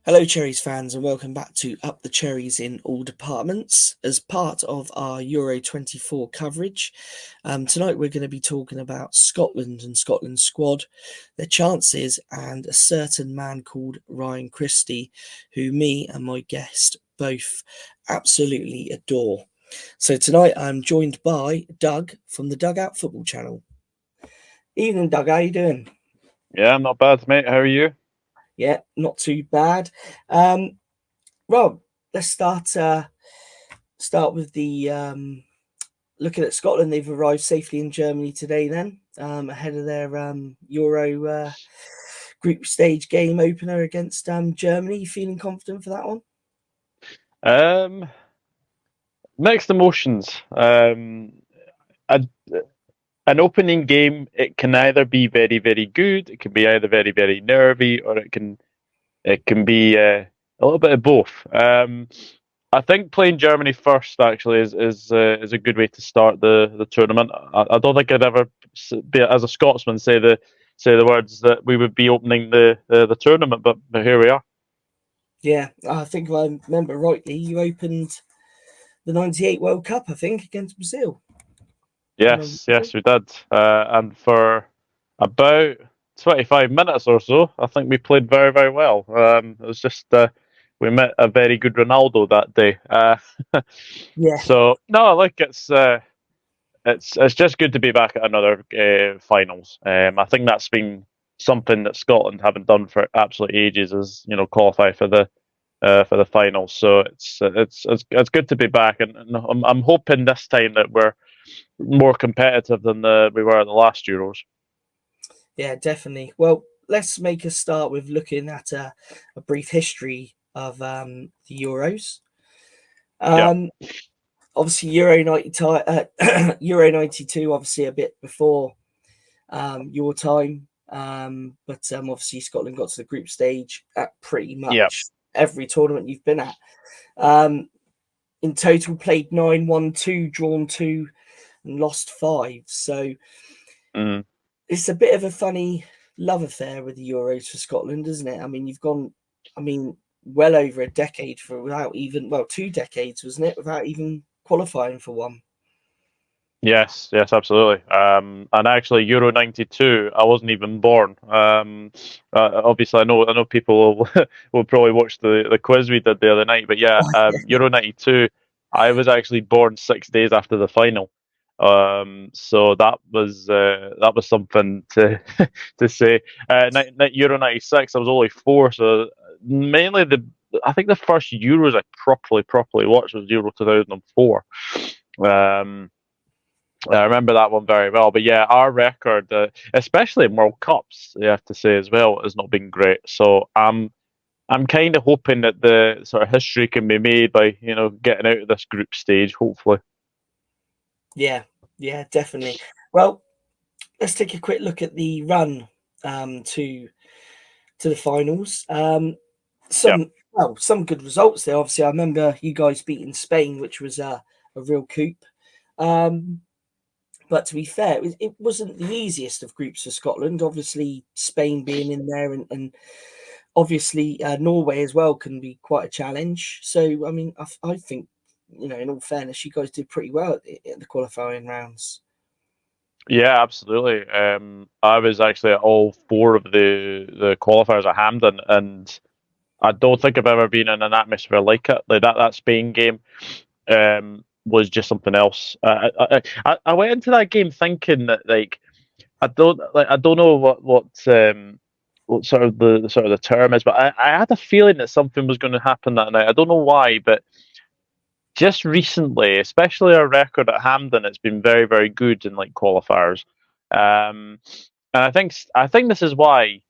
Hello, Cherries fans, and welcome back to Up the Cherries in all departments as part of our Euro 24 coverage. Tonight, we're going to be talking about Scotland and Scotland's squad, their chances, and a certain man called Ryan Christie, who me and my guest both absolutely adore. So, tonight, I'm joined by Doug from the Dugout Football Channel. Evening, Doug. How you doing? Yeah, I'm not bad, mate. How are you? Yeah, not too bad. Rob, let's start with the looking at Scotland. They've arrived safely in Germany today, then ahead of their Euro group stage game opener against Germany. You feeling confident for that one? Um, Mixed emotions. A, an opening game, it can either be very, very good, it can be either very, very nervy, or it can be a little bit of both. I think playing Germany first actually is a good way to start the tournament. I don't think I'd ever be as a Scotsman say the words that we would be opening the tournament, but here we are. Yeah, I think if I remember rightly, you opened the '98 World Cup, I think, against Brazil. Yes, yes, we did. And for about 25 minutes or so, I think we played very, very well. It was just we met a very good Ronaldo that day. Yeah, So no, like it's just good to be back at another finals. I think that's been something that Scotland haven't done for absolutely ages, is qualify for the finals. So it's good to be back, and I'm hoping this time that we're more competitive than we were at the last Euros. yeah, definitely. Well, let's make a start with looking at a brief history of the Euros. Yeah, Um, Obviously Euro 92, obviously a bit before your time, but obviously Scotland got to the group stage at pretty yeah. much every tournament you've been at. Um, in total, played 9, won 2, drawn 2, and lost 5. So Mm. it's a bit of a funny love affair with the Euros for Scotland, isn't it? I mean, you've gone, I mean, well over a decade for without even, well, 2 decades, wasn't it, without even qualifying for one. Yes, yes, absolutely. And actually, Euro '92, I wasn't even born. Obviously, I know people will probably watch the quiz we did the other night, but yeah, Euro '92, I was actually born 6 days after the final. So that was something to to say. Euro '96, I was only 4, so mainly I think the first Euros I properly watched was Euro 2004. Um, I remember that one very well. But yeah, our record, especially in World Cups, you have to say as well, has not been great. So I'm kind of hoping that the sort of history can be made by getting out of this group stage. Hopefully, Yeah, yeah, definitely. Well, let's take a quick look at the run to the finals. yeah, Some good results there. Obviously, I remember you guys beating Spain, which was a real coup. Um, but to be fair, it wasn't the easiest of groups for Scotland. Obviously, Spain being in there, and obviously Norway as well can be quite a challenge. So, I mean, I think, in all fairness, you guys did pretty well at the qualifying rounds. yeah, absolutely. I was actually at all four of the qualifiers at Hampden, and I don't think I've ever been in an atmosphere like it. Like that Spain game. Was just something else. I went into that game thinking that I don't know what sort of the term is, but I had a feeling that something was going to happen that night. I don't know why, but just recently, especially our record at Hampden, it's been very, very good in like qualifiers. Um, and I think this is why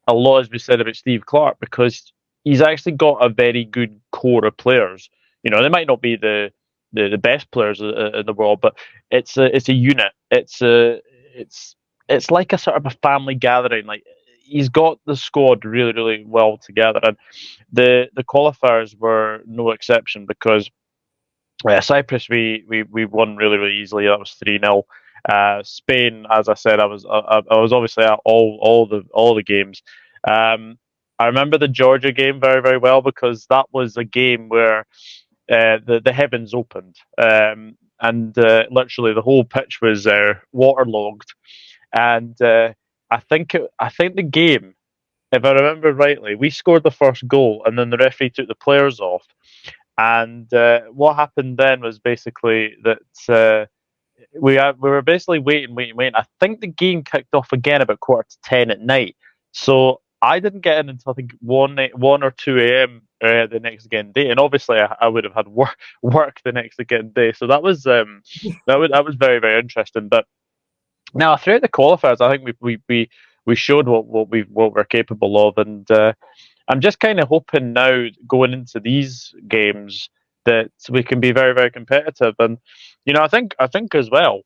a lot has been said about Steve Clark, because he's actually got a very good core of players. They might not be the best players in the world, but it's a unit. It's like a sort of a family gathering. Like he's got the squad really, really well together, and the qualifiers were no exception because Cyprus we won really, really easily. That was 3-0. Spain, as I said, I was obviously at all the games. Um, I remember the Georgia game very, very well because that was a game where the heavens opened, and literally the whole pitch was waterlogged. And I think the game, if I remember rightly, we scored the first goal, and then the referee took the players off. And what happened then was basically that we were basically waiting. I think the game kicked off again about 10:15 at night. So I didn't get in until I think 1 or 2 a.m. The next again day, and obviously I would have had work the next again day. So that was very, very interesting. But now throughout the qualifiers, I think we showed what we're capable of, and I'm just kind of hoping now going into these games that we can be very, very competitive. And I think as well,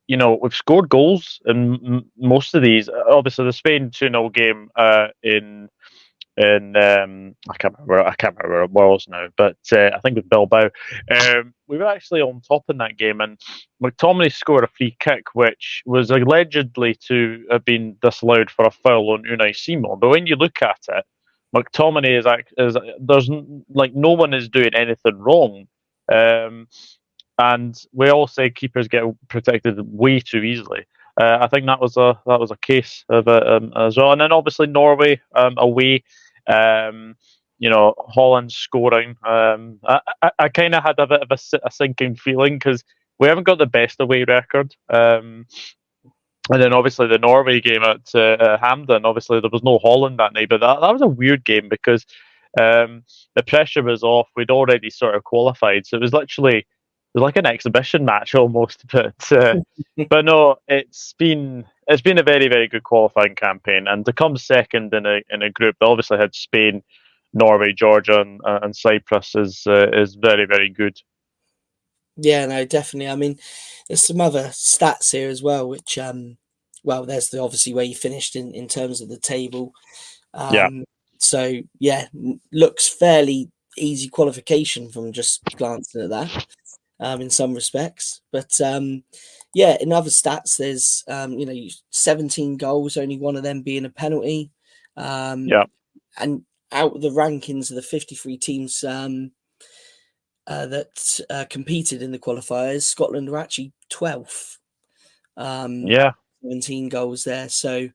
we've scored goals in most of these. Obviously, the Spain 2-0 game in I can't remember where it was now, but I think with Bilbao, we were actually on top in that game, and McTominay scored a free kick, which was allegedly to have been disallowed for a foul on Unai Simon. But when you look at it, McTominay is there's like no one is doing anything wrong. And we all say keepers get protected way too easily. I think that was a case of it as well. And then obviously Norway away, Holland scoring. I kind of had a bit of a sinking feeling because we haven't got the best away record. And then obviously the Norway game at Hampden, obviously there was no Holland that night, but that was a weird game because the pressure was off. We'd already sort of qualified, so it was like an exhibition match almost. But no, it's been a very, very good qualifying campaign, and to come second in a group that obviously had Spain, Norway, Georgia, and Cyprus is very, very good. Yeah, no, definitely. I mean, there's some other stats here as well, which well, there's the obviously where you finished in terms of the table. Yeah, So yeah, looks fairly easy qualification from just glancing at that. In some respects, but yeah, in other stats, there's 17 goals, only one of them being a penalty, yeah, and out of the rankings of the 53 teams that competed in the qualifiers, Scotland were actually 12th. yeah. 17 goals there, so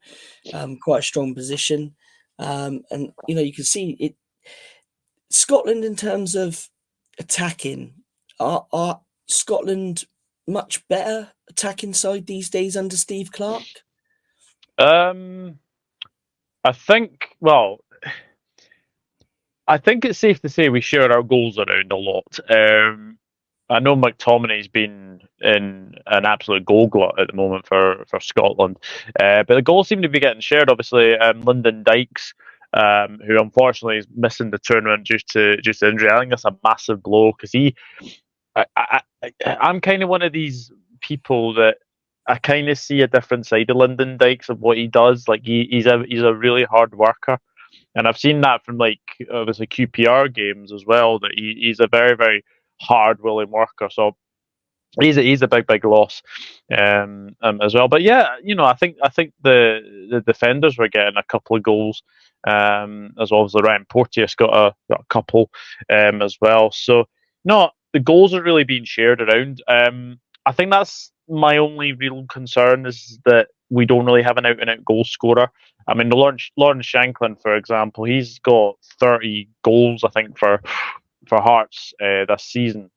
quite a strong position. And you can see it. Scotland, in terms of attacking, are Scotland much better attacking side these days under Steve Clarke? Um, I think. Well, I think it's safe to say we share our goals around a lot. I know McTominay's been in an absolute goal glut at the moment for Scotland, but the goals seem to be getting shared. Obviously, Lyndon Dykes, who unfortunately is missing the tournament due to injury. I think that's a massive blow because I'm kind of one of these people that I kind of see a different side of Lyndon Dykes of what he does. Like he's a really hard worker. And I've seen that from like obviously QPR games as well. That he's a very, very hard willing worker. So he's a big, big loss as well. But yeah, I think the defenders were getting a couple of goals as well as the Ryan Porteous got a couple as well. So no, the goals are really being shared around. I think that's my only real concern is that we don't really have an out and out goal scorer. I mean, Lawrence Shanklin, for example, he's got 30 goals, I think, for Hearts this season.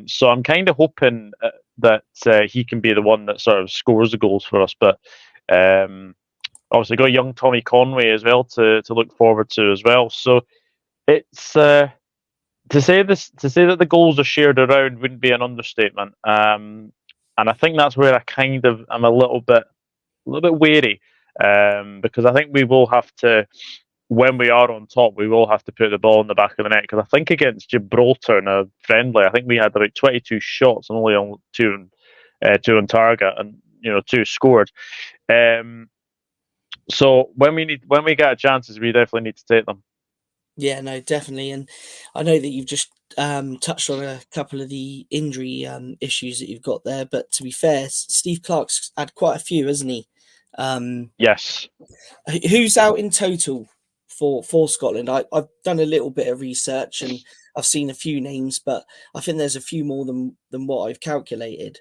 So I'm kind of hoping that he can be the one that sort of scores the goals for us. But obviously got young Tommy Conway as well to look forward to as well. So it's to say that the goals are shared around wouldn't be an understatement. And I think that's where I'm a little bit wary because I think we will have to. When we are on top, we will have to put the ball in the back of the net because I think against Gibraltar in a friendly, I think we had about 22 shots and only on two on target, and two scored. So when we get chances, we definitely need to take them. Yeah, no, definitely. And I know that you've just touched on a couple of the injury issues that you've got there, but to be fair, Steve Clarke's had quite a few, hasn't he? Yes. Who's out in total for Scotland. I've done a little bit of research and I've seen a few names, but I think there's a few more than what I've calculated.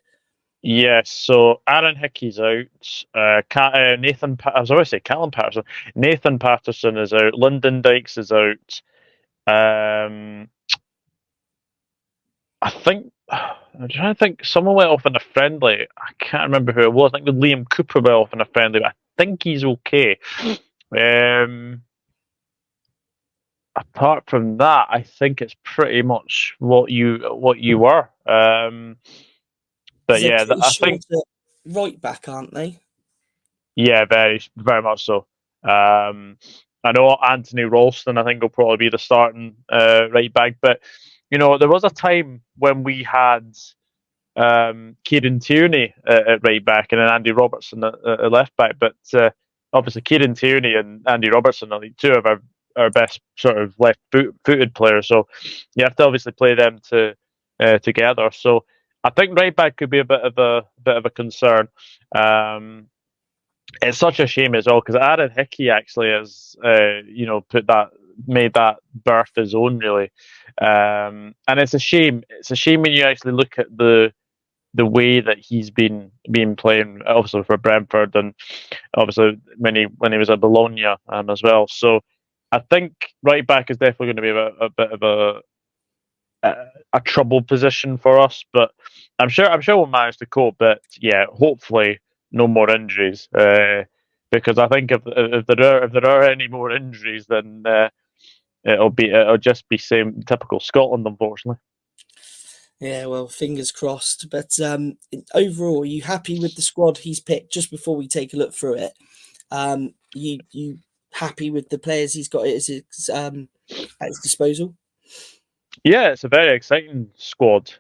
Yes, so Aaron Hickey's out. I was always say Callum Patterson. Nathan Patterson is out. Lyndon Dykes is out. Um, I think I'm trying to think. Someone went off in a friendly. I can't remember who it was. I think Liam Cooper went off in a friendly, but I think he's okay. Um, Apart from that, I think it's pretty much what you were. But Because they're yeah, pretty I short think at right back, aren't they? yeah, very much so. I know Anthony Ralston, I think, will probably be the starting right back, but there was a time when we had Kieran Tierney at right back and then Andy Robertson at left back. But obviously, Kieran Tierney and Andy Robertson are two of our best sort of left-footed players. So you have to obviously play them together. So I think right back could be a bit of a concern. It's such a shame as well because Aaron Hickey actually has made that berth his own really, and it's a shame. It's a shame when you actually look at the way that he's been playing, obviously for Brentford, and obviously when he was at Bologna as well. So I think right back is definitely going to be a bit of a trouble position for us, but I'm sure we'll manage to cope. But yeah, hopefully no more injuries, because I think if there are any more injuries, then it'll just be same typical Scotland, unfortunately. Yeah, well, fingers crossed. But overall, are you happy with the squad he's picked? Just before we take a look through it, you happy with the players he's got at his disposal? Yeah, it's a very exciting squad.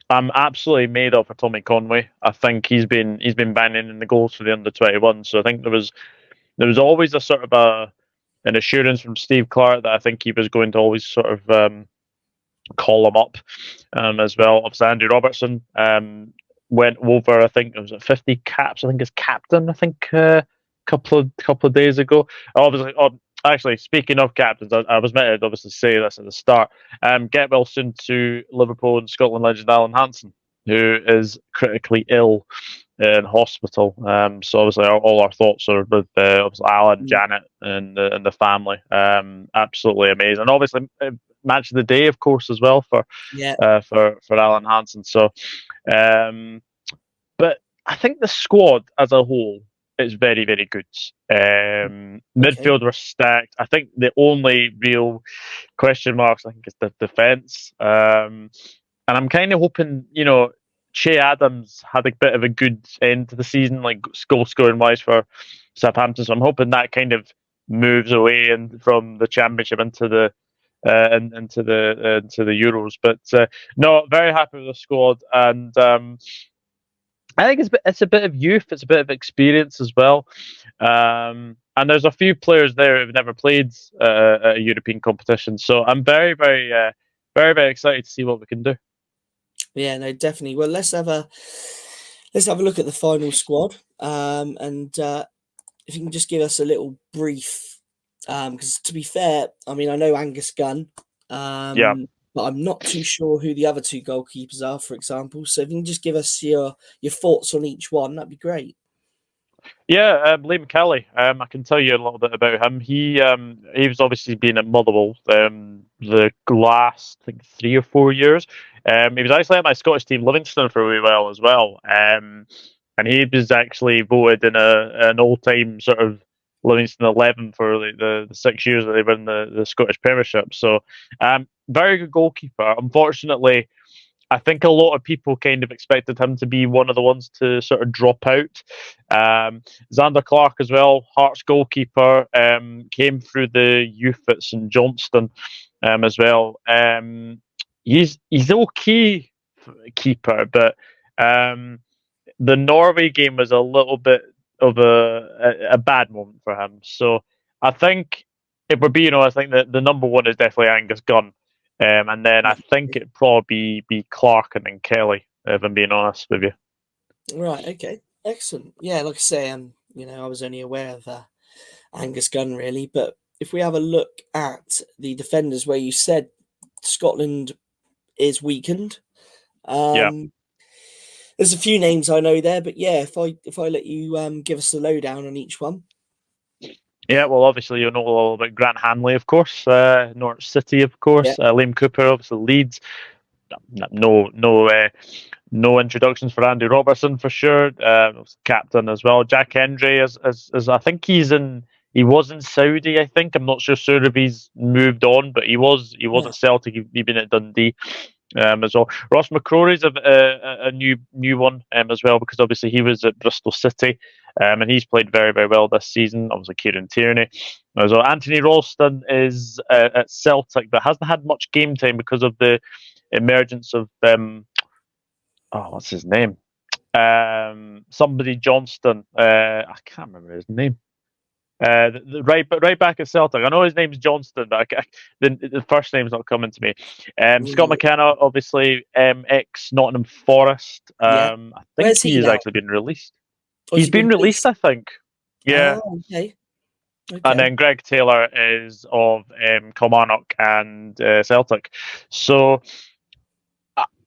I'm absolutely made up for Tommy Conway. I think he's been banging in the goals for the under 21. So I think there was always a sort of an assurance from Steve Clark that I think he was going to always sort of call him up as well. Obviously, Andy Robertson went over. I think it was at 50 caps. I think as captain. I think couple of days ago. Obviously, actually, speaking of captains, I was meant to obviously say this at the start. Get well soon to Liverpool and Scotland legend Alan Hansen, who is critically ill in hospital. So obviously, all our thoughts are with obviously Alan, Mm. Janet, and the family. Absolutely amazing. Obviously, match of the day, of course, as well for Yeah. for Alan Hansen. So, um, but I think the squad as a whole is very, very good. Okay. Midfield were stacked. I think the only real question marks, I think, is the defence. And I'm kind of hoping, Che Adams had a bit of a good end to the season, like goal scoring wise for Southampton. So I'm hoping that kind of moves away and from the Championship into the Euros. But no, very happy with the squad, and I think it's a bit of youth, it's a bit of experience as well. And there's a few players there who've never played at a European competition, so I'm very, very, very excited to see what we can do. Yeah, no, definitely. Well, let's have a look at the final squad. And if you can just give us a little brief, because to be fair, I mean, I know Angus Gunn, Yeah. but I'm not too sure who the other two goalkeepers are, for example. So if you can just give us your thoughts on each one, that'd be great. Yeah, Liam Kelly. I can tell you a little bit about him. He was obviously been at Motherwell the last I think 3 or 4 years. He was actually at my Scottish team Livingston for a wee while as well. And he was actually voted in an all time sort of Livingston 11 for the 6 years that they were in the Scottish Premiership. So very good goalkeeper. Unfortunately, I think a lot of people kind of expected him to be one of the ones to sort of drop out. Xander Clark as well, Hearts goalkeeper, came through the youth at St Johnston as well. He's okay keeper, but the Norway game was a little bit of a bad moment for him. So I think if we're being honest, I think that the number one is definitely Angus Gunn. And then I Yeah. think it'd probably be Clark and then Kelly, if I'm being honest with you. Right. Okay. Excellent. Yeah. Like I say, I was only aware of Angus Gunn, really. But if we have a look at the defenders, where you said Scotland is weakened, Yeah. there's a few names I know there, but yeah, if I let you give us the lowdown on each one. Yeah, well, obviously you know a little about Grant Hanley, of course, Norwich City, of Yeah, course, Liam Cooper, obviously Leeds. No introductions for Andy Robertson for sure. Captain as well. Jack Hendry as I think he was in Saudi. I think I'm not sure if he's moved on, but he was yeah, at Celtic. He'd been at Dundee. As well. Ross McCrory's a new one as well because obviously he was at Bristol City and he's played very very well this season. Obviously Kieran Tierney as well. Anthony Ralston is at Celtic but hasn't had much game time because of the emergence of what's his name? Somebody Johnston. I can't remember his name. Right back at Celtic. I know his name's Johnston, but the first name's not coming to me. Scott right. McKenna, obviously, ex Nottingham Forest. Yeah. I think Where's he he has now? actually been released. Or has He's he been been released, released? I think. Yeah. Oh, okay, And okay. then Greg Taylor is of Kilmarnock and Celtic. So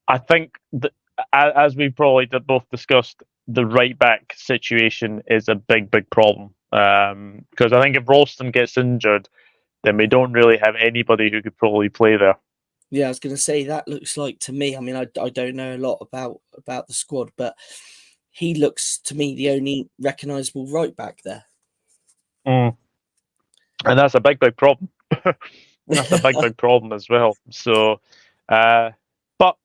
I think that, as we probably both discussed, the right back situation is a big problem. Because I think if Ralston gets injured, then we don't really have anybody who could probably play there. Yeah, I was going to say that looks like to me. I mean, I don't know a lot about the squad, but he looks to me the only recognisable right back there. Mm. And that's a big problem. That's a big problem as well. So, but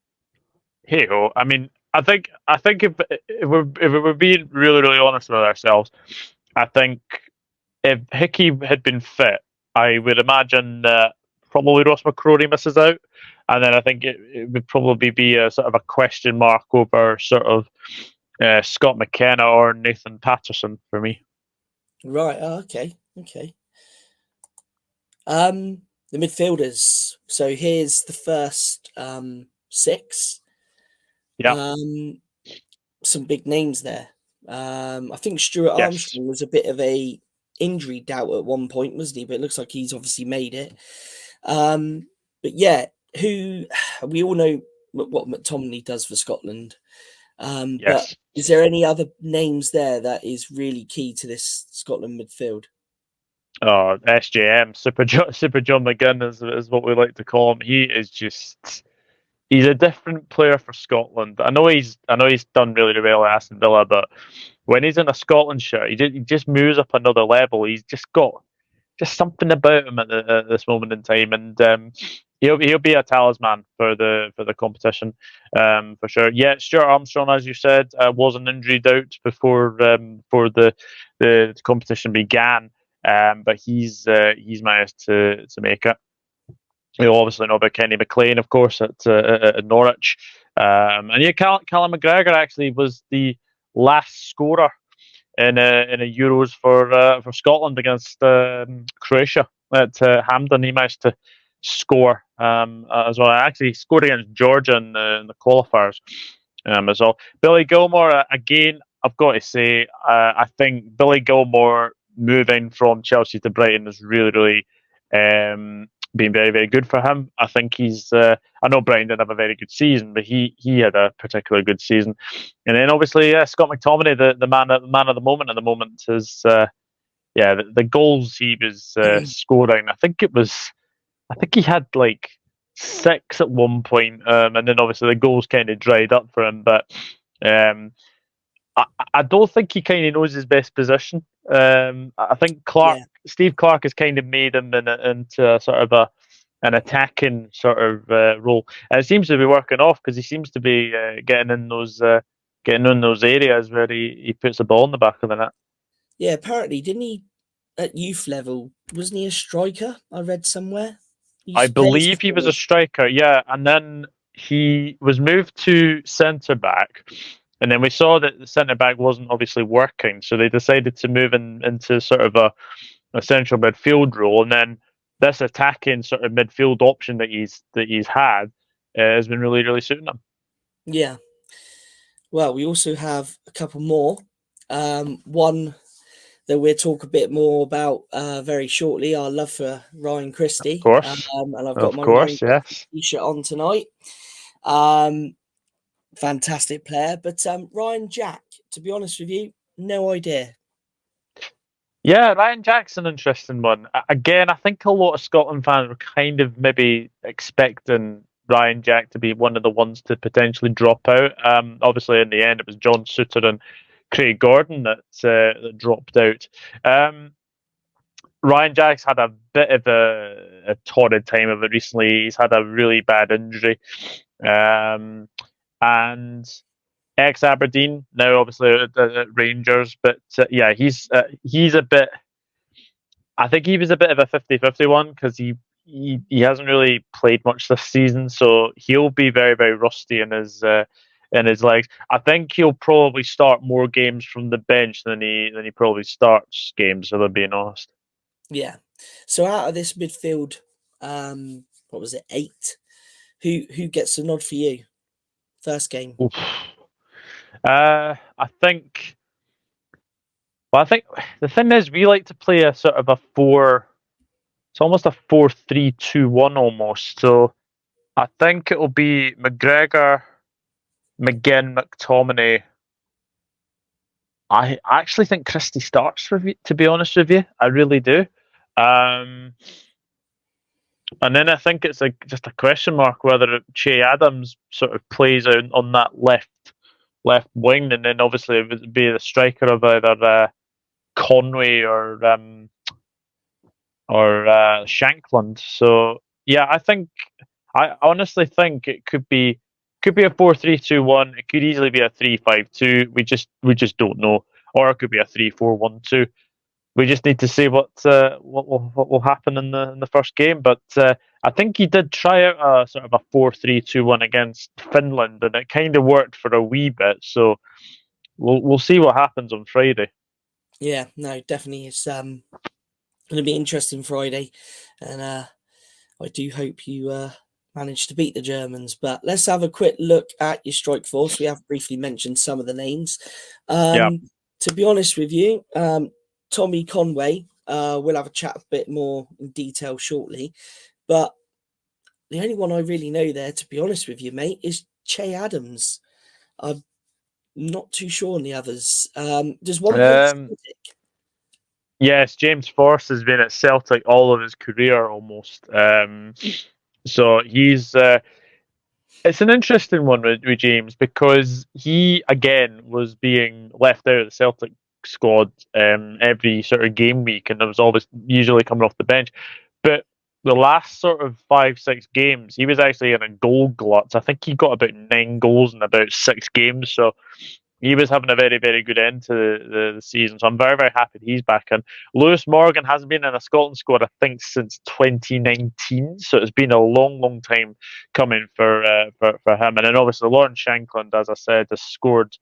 hey ho, I mean, I think if we're being really honest with ourselves, I think if Hickey had been fit, I would imagine that probably Ross McCrory misses out, and then I think it would probably be a sort of a question mark over sort of Scott McKenna or Nathan Patterson for me. Right. Oh, okay. Okay. The midfielders. So here's the first six. Yeah. Um, some big names there. I think Stuart Yes. Armstrong was a bit of a injury doubt at one point, wasn't he? But it looks like he's obviously made it. But yeah, who we all know what McTominay does for Scotland. But Yes. is there any other names there that is really key to this Scotland midfield? Oh, SJM, Super John McGinn is what we like to call him. He's a different player for Scotland. I know he's done really well at Aston Villa, but when he's in a Scotland shirt, he just moves up another level. He's just got just something about him at this moment in time, and he'll be a talisman for the competition for sure. Yeah, Stuart Armstrong, as you said, was an injury doubt before the competition began, but he's managed to make it. We obviously know about Kenny McLean, of course, at Norwich, and yeah, Callum McGregor actually was the last scorer in a Euros for Scotland against Croatia at Hampden. He managed to score as well. I actually scored against Georgia in the qualifiers as well. Billy Gilmore again. I've got to say, I think Billy Gilmore moving from Chelsea to Brighton is really been very good for him. I think he's. I know Brighton didn't have a very good season, but he had a particularly good season. And then obviously, Scott McTominay, the man of the moment at the moment is the goals he was scoring. I think he had like six at one point, and then obviously the goals kind of dried up for him. But um, I don't think he kind of knows his best position. I think Yeah, Steve Clark has kind of made him into a sort of an attacking sort of role, and it seems to be working off because he seems to be getting in those areas where he puts the ball in the back of the net. yeah. Apparently, didn't he at youth level? Wasn't he a striker? I read somewhere. He I used to play as a believe he was a forward. striker, yeah, and then he was moved to centre back, and then we saw that the centre back wasn't obviously working, so they decided to move into sort of a central midfield role, and then this attacking sort of midfield option that he's had has been really suiting him. Yeah. Well, we also have a couple more. One that we'll talk a bit more about very shortly. Our love for Ryan Christie, and I've got Of my Ryan course, Christie yes. t-shirt on tonight. Um, fantastic player, but Ryan Jack, to be honest with you, no idea. Yeah, Ryan Jack's an interesting one. Again, I think a lot of Scotland fans were kind of maybe expecting Ryan Jack to be one of the ones to potentially drop out. Obviously, in the end, it was John Souttar and Craig Gordon that dropped out. Ryan Jack's had a bit of a torrid time of it recently. He's had a really bad injury. And ex Aberdeen, now obviously at Rangers. But yeah, he's a bit. I think he was a bit of a 50-50 one because he hasn't really played much this season, so he'll be very very rusty in his legs. I think he'll probably start more games from the bench than he probably starts games. If I'm being honest. Yeah. So out of this midfield, what was it, 8? Who gets the nod for you? First game. Oof. I think. Well, I think the thing is, we like to play a sort of a four. It's almost a 4-3-2-1 almost. So I think it'll be McGregor, McGinn, McTominay. I actually think Christie starts for you, to be honest with you. I really do. Um, and then I think it's just a question mark whether Che Adams sort of plays out on that left wing, and then obviously it would be the striker of either Conway or Shankland. So yeah, I honestly think it could be a 4-3-2-1. It could easily be a 3-5-2. We just don't know, or it could be a 3-4-1-2. We just need to see what will happen in the first game. But I think he did try out a sort of a 4-3-2-1 against Finland, and it kind of worked for a wee bit. So we'll see what happens on Friday. Yeah, no, definitely. It's going to be interesting Friday, and I do hope you manage to beat the Germans. But let's have a quick look at your strike force. We have briefly mentioned some of the names. Yeah. To be honest with you, Tommy Conway, we'll have a chat a bit more in detail shortly. But the only one I really know there, to be honest with you, mate, is Che Adams. I'm not too sure on the others. Does one play Celtic? Yes, James Force has been at Celtic all of his career almost. So it's an interesting one with James because he again was being left out of the Celtic squad every sort of game week, and it was always usually coming off the bench. But the last sort of 5-6 games, he was actually in a goal glut. I think he got about 9 goals in about 6 games. So he was having a very, very good end to the season. So I'm very, very happy that he's back in. Lewis Morgan hasn't been in a Scotland squad, I think, since 2019. So it's been a long, long time coming for him. And then obviously Lawrence Shankland, as I said, has scored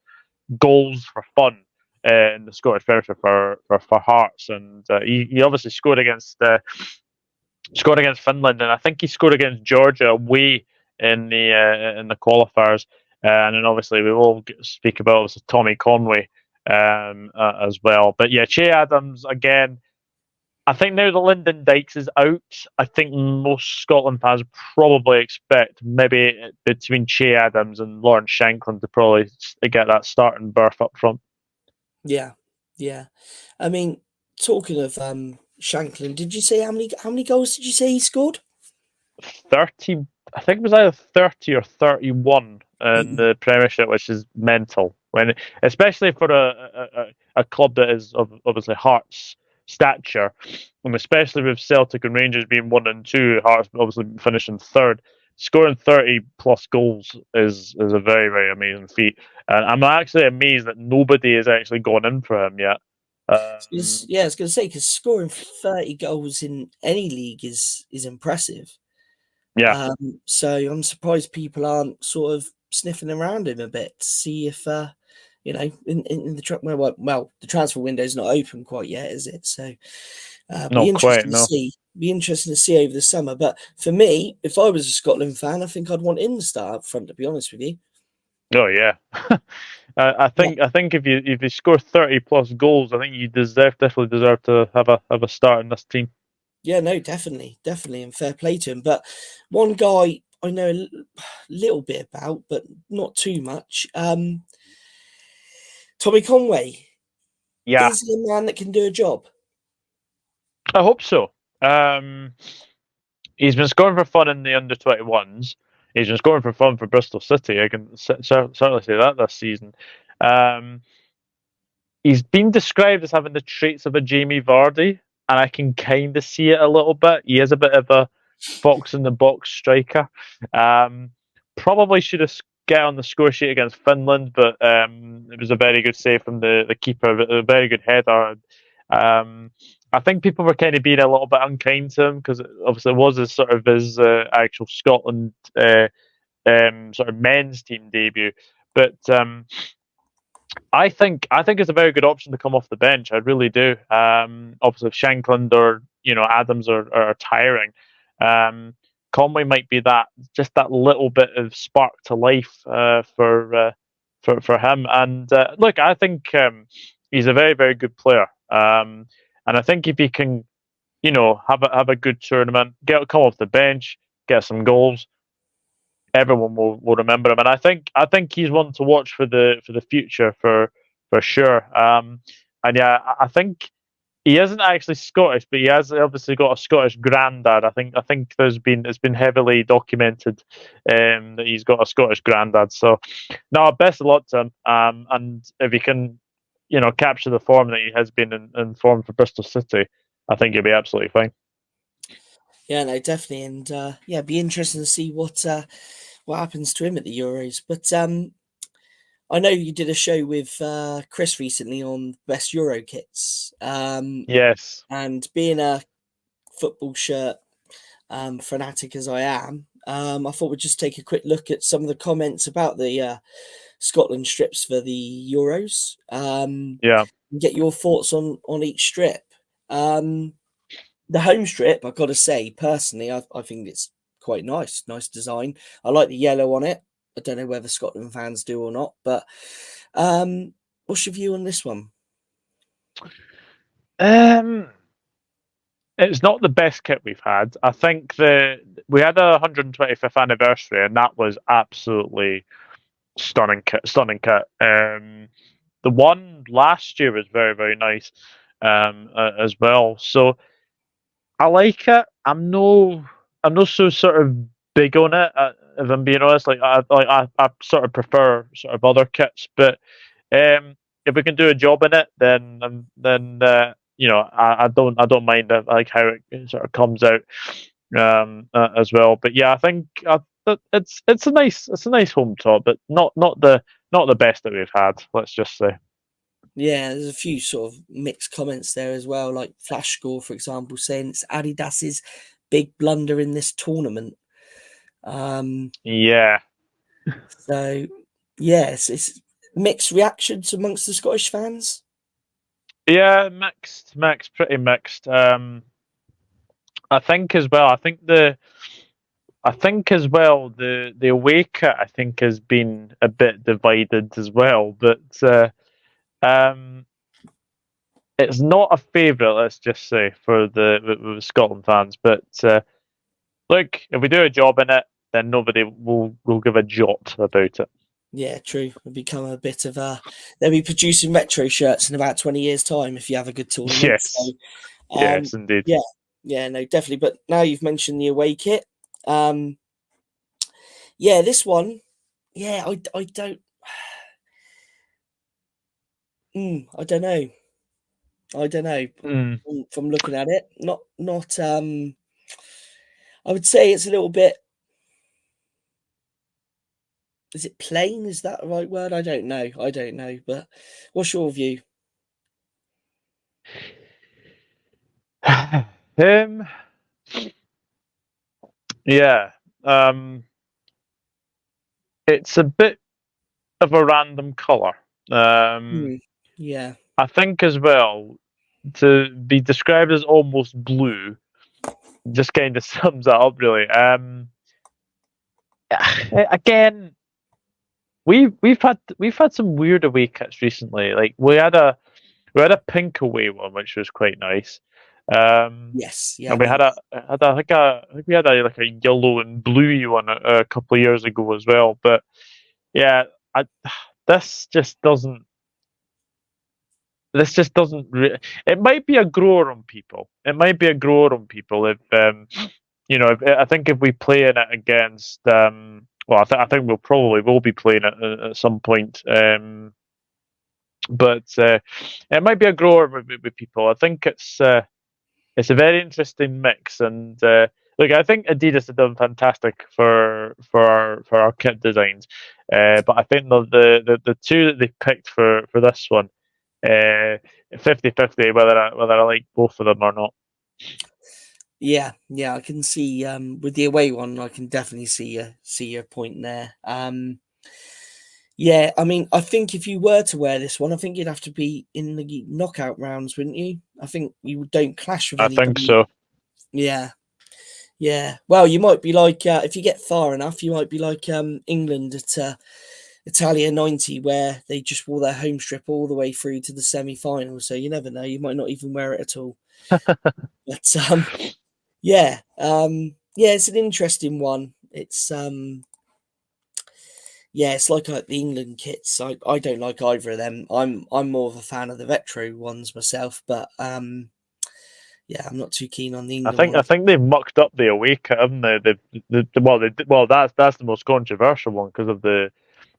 goals for fun in the Scottish Premiership for Hearts. And he obviously scored against Finland, and I think he scored against Georgia away in the qualifiers. And then obviously we will speak about Tommy Conway as well. But yeah, Che Adams again. I think now that Lyndon Dykes is out, I think most Scotland fans probably expect maybe between Che Adams and Lawrence Shankland to probably get that starting berth up front. Yeah, yeah. I mean, talking of Shankland, did you say how many goals did you say he scored? 30, I think it was either 30 or 31 in the Premiership, which is mental. When, especially for a club that is obviously Hearts' stature, and especially with Celtic and Rangers being 1 and 2, Hearts obviously finishing third. Scoring 30 plus goals is a very, very amazing feat. And I'm actually amazed that nobody has actually gone in for him yet. Yeah, I was going to say, because scoring 30 goals in any league is impressive. Yeah, So I'm surprised people aren't sort of sniffing around him a bit to see if, in the transfer window's not open quite yet, is it? So be not quite, interesting to no. see. Be interesting to see over the summer. But for me, if I was a Scotland fan, I think I'd want him to start up front, to be honest with you. Oh yeah, Yeah, I think if you score 30 plus goals, I think you definitely deserve to have a start in this team. yeah, no, definitely, definitely, and fair play to him. But one guy I know a little bit about, but not too much. Tommy Conway, Yeah, is he a man that can do a job? I hope so. Um, he's been scoring for fun in the under 21s. He's been scoring for fun for Bristol City. I can certainly say that this season. Um, he's been described as having the traits of a Jamie Vardy, and I can kind of see it a little bit. He is a bit of a box in the box striker. Um, Probably should have get on the score sheet against Finland, but it was a very good save from the keeper, a very good header. Um, I think people were kind of being a little bit unkind to him because obviously it was his sort of his actual Scotland sort of men's team debut, but I think it's a very good option to come off the bench. I really do. Obviously, if Shankland or Adams are tiring, um, Conway might be that just that little bit of spark to life for him. And look, I think he's a very very good player. And I think if he can, have a good tournament, come off the bench, get some goals, everyone will remember him, and I think he's one to watch for the future for sure. And yeah, I think he isn't actually Scottish, but he has obviously got a Scottish granddad. I think it's been heavily documented that he's got a Scottish granddad. So no, best of luck to him. And if he can, capture the form that he has been in form for Bristol City, I think he'll be absolutely fine. Yeah, no, definitely, and yeah, it'd be interesting to see what happens to him at the Euros. But I know you did a show with Chris recently on best Euro kits, Yes. and being a football shirt fanatic as I am, I thought we'd just take a quick look at some of the comments about the Scotland strips for the Euros, Yeah. and get your thoughts on each strip. Um, the home strip, I've got to say, personally, I think it's quite nice design. I like the yellow on it. I don't know whether Scotland fans do or not, but what's your view on this one? Um, It's not the best kit we've had. I think we had a 125th anniversary, and that was absolutely stunning kit. The one last year was very very nice, as well. So I like it. I'm no so sort of big on it. If I'm being honest, I sort of prefer sort of other kits, but if we can do a job in it, then I don't mind like how it sort of comes out as well. But yeah, I think it's a nice home top, but not the best that we've had. Let's just say. Yeah, there's a few sort of mixed comments there as well, like Flash Score, for example, saying it's Adidas's big blunder in this tournament. Um, Yeah, so yes, it's mixed reactions amongst the Scottish fans. yeah, mixed, pretty mixed. I think as well. I think as well the away kit I think has been a bit divided as well, but um, it's not a favourite. Let's just say for the Scotland fans. But look, if we do a job in it, then nobody will give a jot about it. Yeah, true. It'll become a bit of a. They'll be producing retro shirts in about 20 years' time if you have a good tournament. So, Yes, yes, indeed. yeah, yeah, no, definitely. But now you've mentioned the away kit. Um, yeah, this one, yeah, I don't, I don't know. I don't know. Mm, From looking at it, not. I would say it's a little bit. Is it plain? Is that the right word? I don't know. I don't know. But what's your view? um, yeah. Um, it's a bit of a random colour. Hmm, yeah, I think as well to be described as almost blue just kind of sums it up really. Again, we've had some weird away kits recently. Like we had a pink away one, which was quite nice. Yes, yeah, I And we remember. I think we had a like a yellow and bluey one a couple of years ago as well. But yeah, I, this just doesn't. This just doesn't. It might be a grower on people. It might be a grower on people if if, I think if we play in it against well, I think we'll probably will be playing it at some point. But it might be a grower with people. I think it's a very interesting mix, and look, I think Adidas have done fantastic for our kit designs, but I think the two that they picked for this one, uh, 50-50 whether I like both of them or not. Yeah, yeah, I can see with the away one, I can definitely see your point there. Yeah, I mean, I think if you were to wear this one, I think you'd have to be in the knockout rounds, wouldn't you? I think you don't clash with I think anybody. so. Yeah, yeah. Well, you might be like if you get far enough, you might be like England at Italia '90, where they just wore their home strip all the way through to the semi-final. So you never know; you might not even wear it at all. But yeah, yeah, it's an interesting one. Yeah, it's like the England kits. I don't like either of them. I'm more of a fan of the retro ones myself, but yeah, I'm not too keen on the I England think I ones. think they've mucked up the away kit, haven't they? Well, that's the most controversial one because of the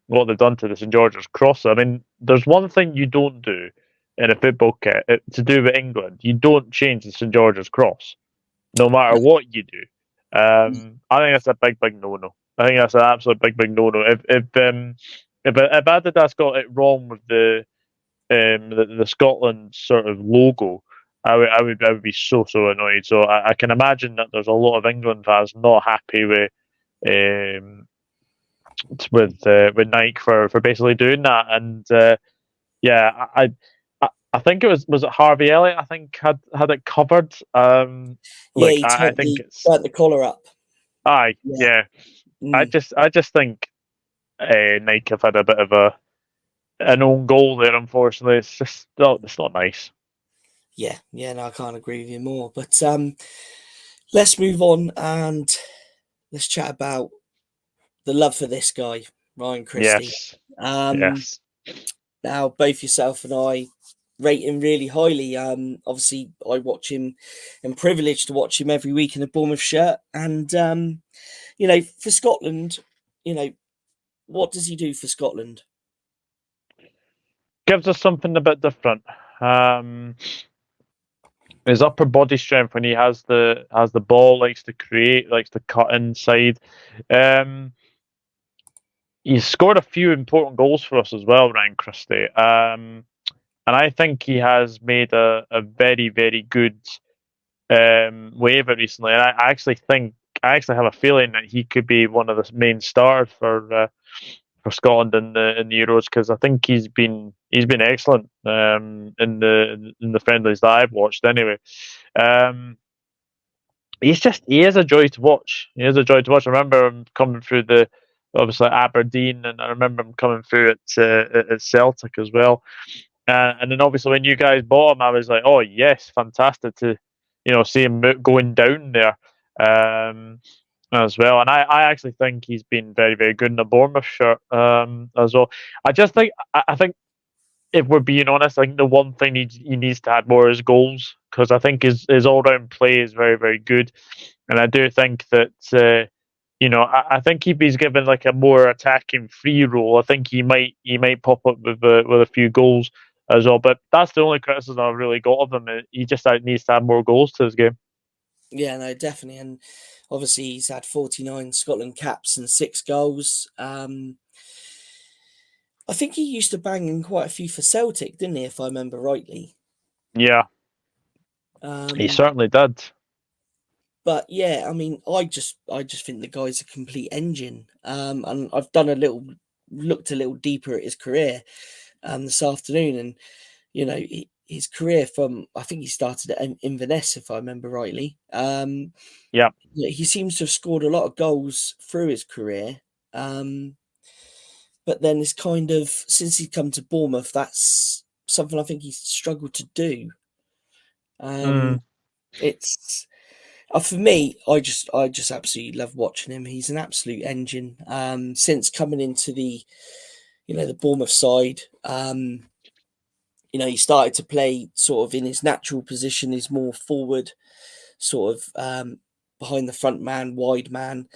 what they've done to the St George's Cross. I mean, there's one thing you don't do in a football kit to do with England. You don't change the St George's Cross, no matter No, what you do. no. I think that's a big no no. I think that's an absolute big no no. If Adidas got it wrong with the Scotland sort of logo, I would be so annoyed. So I can imagine that there's a lot of England fans not happy um, with Nike for basically doing that. And yeah, I think it was Harvey Elliott. I think had it covered. Yeah, Like he I think it's turned the collar up. aye, Yeah, yeah. mm, I just think Nike have had a bit of an own goal there. Unfortunately, it's not nice. yeah, yeah. No, I can't agree with you more. But let's move on and let's chat about the love for this guy, Ryan Christie. Yes, Um, yes. Now both yourself and I rate him really highly. Obviously I watch him and privileged to watch him every week in a Bournemouth shirt. And for Scotland, you know, what does he do for Scotland? Gives us something a bit different. Um, his upper body strength when he has the ball, likes to create, likes to cut inside. Um, he's scored a few important goals for us as well, Ryan Christie. And I think he has made a very good waiver recently. And I actually think I actually have a feeling that he could be one of the main stars for Scotland in the Euros because I think he's been excellent in the friendlies that I've watched anyway. Um, he is a joy to watch. He is a joy to watch. I remember him coming through the obviously Aberdeen, and I remember him coming through at Celtic as well. And then obviously when you guys bought him, I was like, oh yes, fantastic to see him going down there as well. And I actually think he's been very good in the Bournemouth shirt as well. I think if we're being honest, I think the one thing he needs to add more is goals because I think his all round play is very good, and I do think that I think if he's given like a more attacking free role, I think he might pop up with a few goals as well. But that's the only criticism I've really got of him. He just needs to add more goals to his game. Yeah, no, definitely. And obviously he's had 49 Scotland caps and 6 goals. I think he used to bang in quite a few for Celtic, didn't he, if I remember rightly? Yeah, he Um, certainly did. But yeah, I mean, I just think the guy's a complete engine. And I've done a little looked a little deeper at his career this afternoon, and his career from I think he started at Inverness, if I remember rightly. Yeah, Yeah, he seems to have scored a lot of goals through his career. Um, but then it's kind of, since he's come to Bournemouth, that's something I think he's struggled to do. Mm, It's For me, I just absolutely love watching him. He's an absolute engine. Since coming into the Bournemouth side, he started to play sort of in his natural position, his more forward, sort of behind the front man, wide man.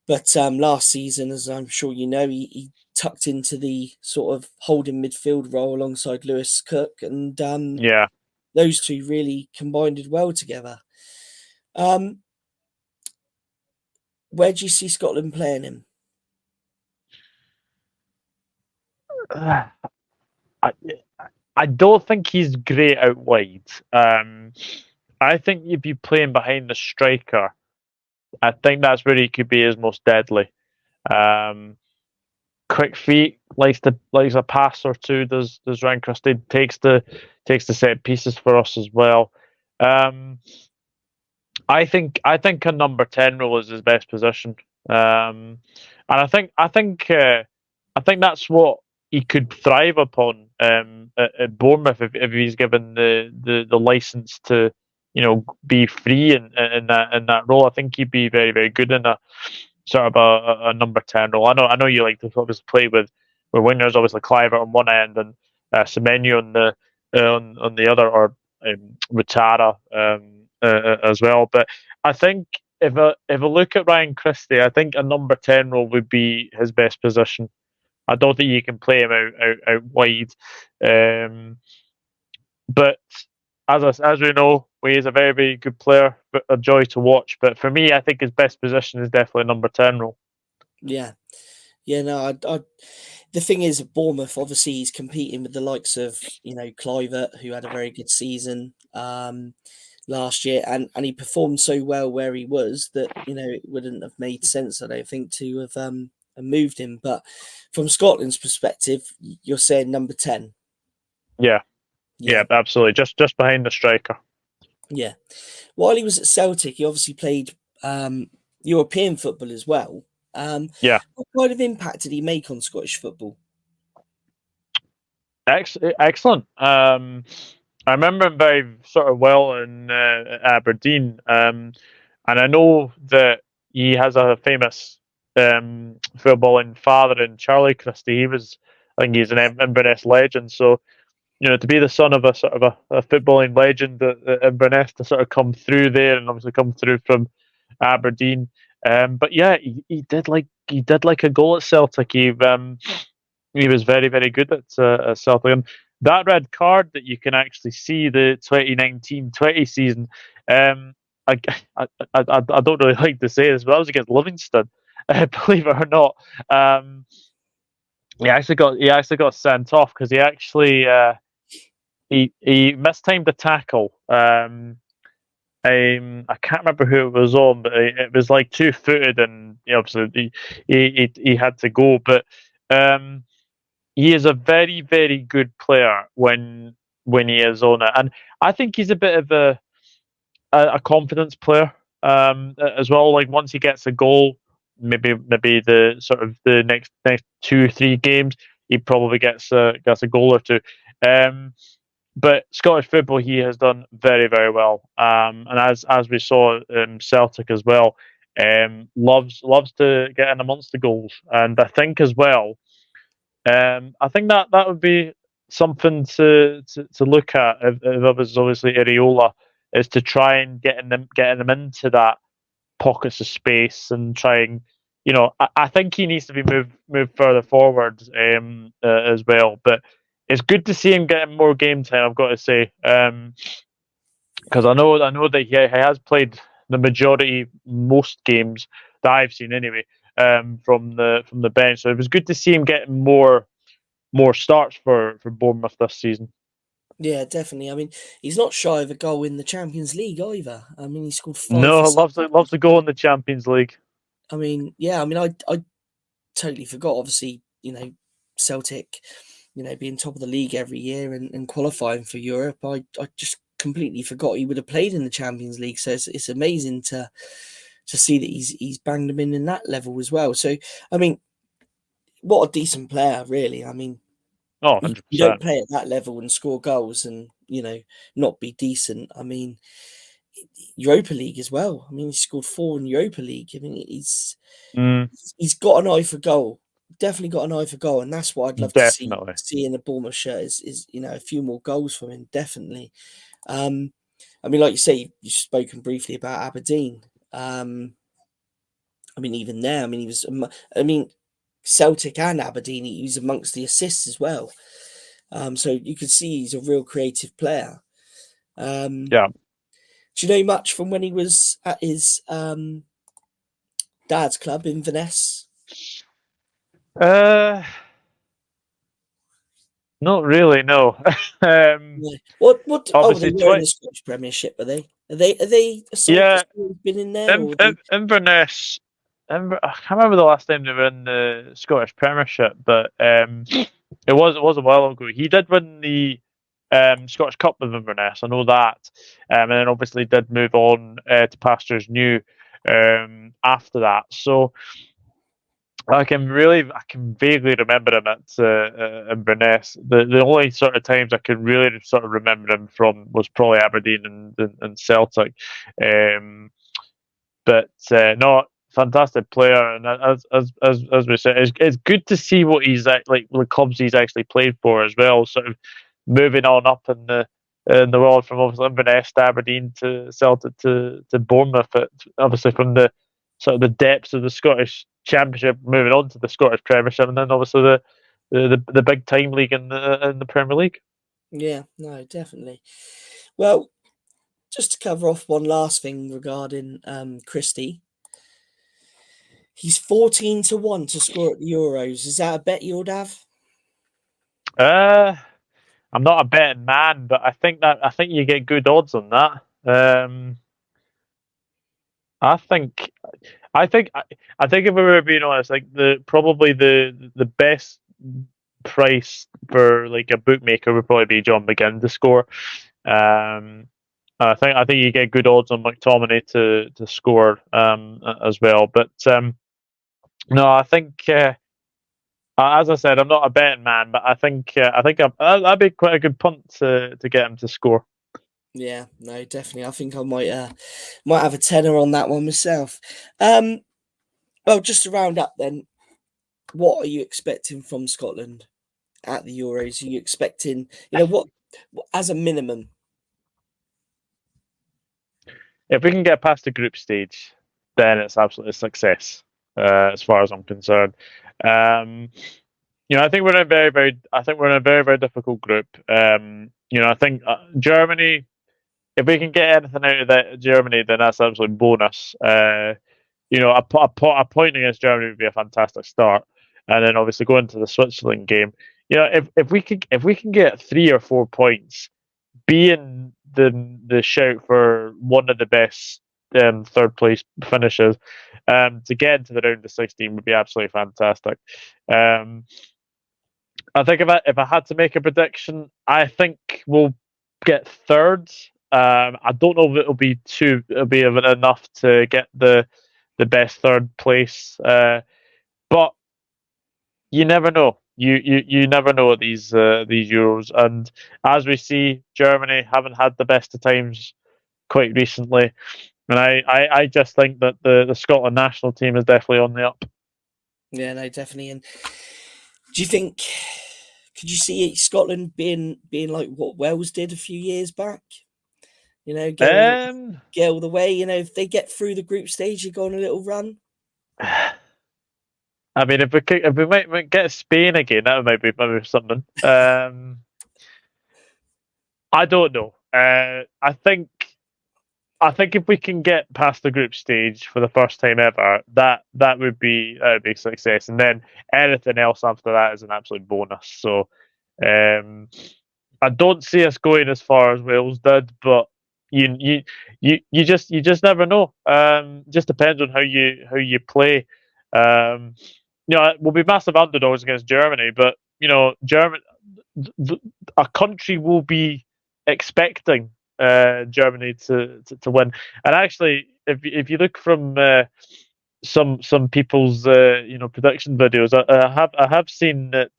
But last season, as I'm sure you know, he tucked into the sort of holding midfield role alongside Lewis Cook, and yeah. those two really combined well together. Um, where do you see Scotland playing him? I, I don't think he's great out wide. I think if you play him behind the striker, I think that's where he could be his most deadly. Um, Quick feet, likes a pass or two. Does Ryan Christie takes the set pieces for us as well. Um, I think a number 10 role is his best position, and I think that's what he could thrive upon at Bournemouth if he's given the license to be free in that role. I think he'd be very very good in a sort of a number 10 role. I know you like to obviously play with wingers, obviously Clive on one end and Semenyo on the other, or Rutara as well. But I think if I look at Ryan Christie, I think a number 10 role would be his best position. I don't think you can play him out wide. But as we know, he is a very very good player, but a joy to watch. But for me, I think his best position is definitely number 10 role. Yeah, yeah. No, the thing is, at Bournemouth, obviously, he's competing with the likes of Clivert, who had a very good season last year, and he performed so well where he was that it wouldn't have made sense, I don't think, to have moved him. But from Scotland's perspective, you're saying number 10. Yeah, yeah, Yeah, absolutely. Just behind the striker. yeah. While he was at Celtic, he obviously played European football as well. Yeah, What kind of impact did he make on Scottish football? excellent. I remember him very sort of well in Aberdeen, and I know that he has a famous footballing father in Charlie Christie. I think he's an Inverness legend. So to be the son of a sort of a footballing legend at Inverness, to sort of come through there and obviously come through from Aberdeen. But yeah, he did like a goal at Celtic. He was very, very good at Celtic. And that red card that you can actually see the 2019-20 season, um, I, I don't really like to say this, but that was against Livingston, believe it or not. He actually got sent off because he mistimed a tackle. I can't remember who it was on, but it was like 2-footed, and obviously he had to go. But um, he is a very, very good player when he is on it, and I think he's a bit of a confidence player as well. Like once he gets a goal, maybe the sort of the next 2 3 games, he probably gets a goal or two. Um, but Scottish football, he has done very very well, and as we saw Celtic as well, loves to get in amongst the goals, and I think as well. I think that would be something to look at if it was obviously Areola, is to try and getting them into that pockets of space and trying. I think he needs to be moved further forward as well. But it's good to see him getting more game time. I've got to say, because I know that he has played the majority, most games that I've seen anyway, from the bench. So it was good to see him getting more starts for Bournemouth this season. Yeah, definitely. I mean, he's not shy of a goal in the Champions League either. I mean, he scored five for No, Celtic. loves to go in the Champions League. I mean, yeah, I mean, I totally forgot. Obviously, Celtic, being top of the league every year and qualifying for Europe. I just completely forgot he would have played in the Champions League. So it's amazing to see that he's banged them in that level as well. So, I mean, what a decent player, really. I mean, Oh, you don't 100%. play at that level and score goals and not be decent. I mean, Europa League as well. I mean, he scored 4 in Europa League. I mean, Mm, he's got an eye for goal. Definitely got an eye for goal, and that's what I'd love to definitely. see in a Bournemouth shirt is a few more goals from him. Definitely. Um, I mean, like you say, you've spoken briefly about Aberdeen. I mean, even there, I mean, he was. I mean, Celtic and Aberdeen, he was amongst the assists as well. So you could see he's a real creative player. Um, Yeah. do you know much from when he was at his dad's club in Venice? Uh, Not really, no. um, Yeah. What? Oh, they Obviously, were in the Scottish Premiership, are they? Are they a side yeah, that's always been in there, or they? Inverness. I can't remember the last time they were in the Scottish Premiership, but it was a while ago. He did win the Scottish Cup with Inverness. I know that, and then obviously did move on to pastures new after that. So I can vaguely remember him at Inverness. The only sort of times I can really sort of remember him from was probably Aberdeen and Celtic. Um, but no, fantastic player, and as we said, it's good to see what he's like the clubs he's actually played for as well. Sort of moving on up in the world from obviously Inverness to Aberdeen to Celtic to Bournemouth. Obviously from the sort of the depths of the Scottish Championship, moving on to the Scottish Premiership, and then obviously the big time league in the Premier League. Yeah, no, definitely. Well, just to cover off one last thing regarding Christie, he's 14-1 to score at the Euros. Is that a bet you would have? Uh, I'm not a betting man, but I think you get good odds on that. I think I think I think if we were being honest, like the best price for like a bookmaker would probably be John McGinn to score. Um, I think you get good odds on McTominay to score as well. But no, I think as I said, I'm not a betting man, but I think that'd be quite a good punt to get him to score. Yeah, no, definitely. I think I might have a tenner on that one myself. Um, well, just to round up then, what are you expecting from Scotland at the Euros? Are you expecting, as a minimum? If we can get past the group stage, then it's absolutely a success, as far as I'm concerned. Um, I think we're in a I think we're in a very, very difficult group. I think Germany. If we can get anything out of that Germany, then that's absolute bonus. A point against Germany would be a fantastic start, and then obviously going to the Switzerland game. If we can get 3 or 4 points, be in the shout for one of the best third place finishes. To get into the round of 16 would be absolutely fantastic. Um, I think if I had to make a prediction, I think we'll get third. I don't know if it'll be enough to get the best third place, but you never know. You never know at these Euros, and as we see, Germany haven't had the best of times quite recently, and I just think that the Scotland national team is definitely on the up. Yeah, no, definitely. And do you think could you see Scotland being like what Wales did a few years back? Um, Get all the way. If they get through the group stage, you go on a little run. I mean, if we might get Spain again, that might be maybe something. I don't know. I think if we can get past the group stage for the first time ever, that would be a success, and then anything else after that is an absolute bonus. So, um, I don't see us going as far as Wales did, but you you you just never know. Just depends on how you play. Um, we'll be massive underdogs against Germany, but German a country will be expecting Germany to win. And actually, if you look from some people's prediction videos. I have seen that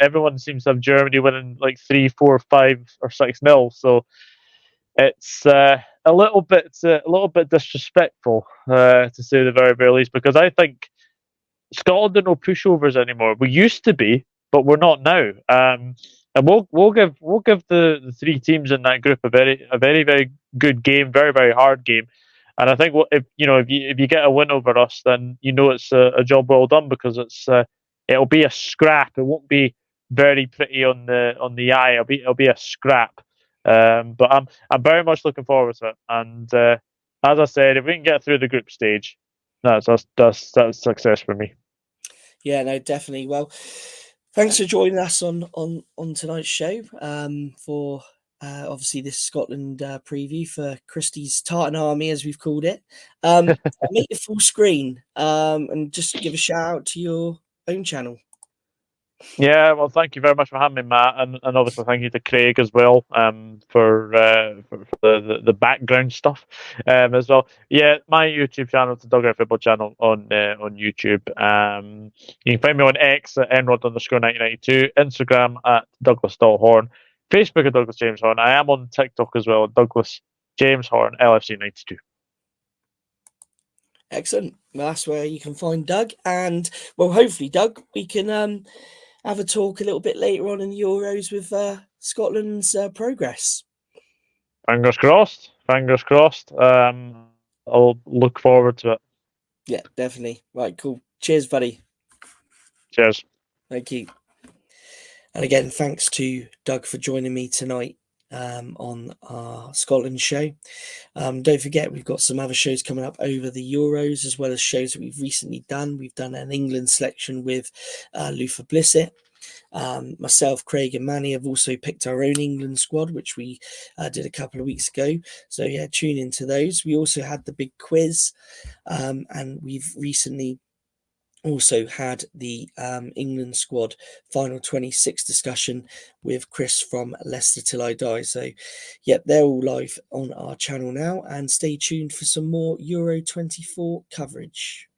everyone seems to have Germany winning like 3, 4, 5, or 6-0. So it's a little bit disrespectful, to say the very very least, because I think Scotland are no pushovers anymore. We used to be, but we're not now. And we'll give the three teams in that group a very very good game, very very hard game. And I think if you get a win over us, then it's a job well done, because it'll be a scrap. It won't be very pretty on the eye. It'll be a scrap. But I'm very much looking forward to it. And as I said, if we can get through the group stage, that's success for me. Yeah, no, definitely. Well, thanks for joining us on tonight's show, for obviously this Scotland preview for Christie's Tartan Army, as we've called it. Make it full screen, and just give a shout out to your own channel. Yeah, well, thank you very much for having me, Matt, and obviously thank you to Craig as well, for the background stuff, as well. Yeah, my YouTube channel is the Dugger Football channel on YouTube. You can find me on X at enrod_1992, Instagram at Douglas Horn, Facebook at Douglas James Horn. I am on TikTok as well at Douglas James Horn LFC 92. Excellent. Well, that's where you can find Doug, and well, hopefully, Doug, we can have a talk a little bit later on in the Euros with Scotland's progress. Fingers crossed. Fingers crossed. I'll look forward to it. Yeah, definitely. Right, cool. Cheers, buddy. Cheers. Thank you. And again, thanks to Doug for joining me tonight on our Scotland show. Don't forget, we've got some other shows coming up over the Euros, as well as shows that we've recently done. We've done an England selection with Luther Blissett. Myself, Craig and Manny have also picked our own England squad, which we did a couple of weeks ago. So yeah, tune into those. We also had the big quiz, and we've recently also had the England squad final 26 discussion with Chris from Leicester Till I Die. So yep, they're all live on our channel now, and stay tuned for some more Euro 24 coverage.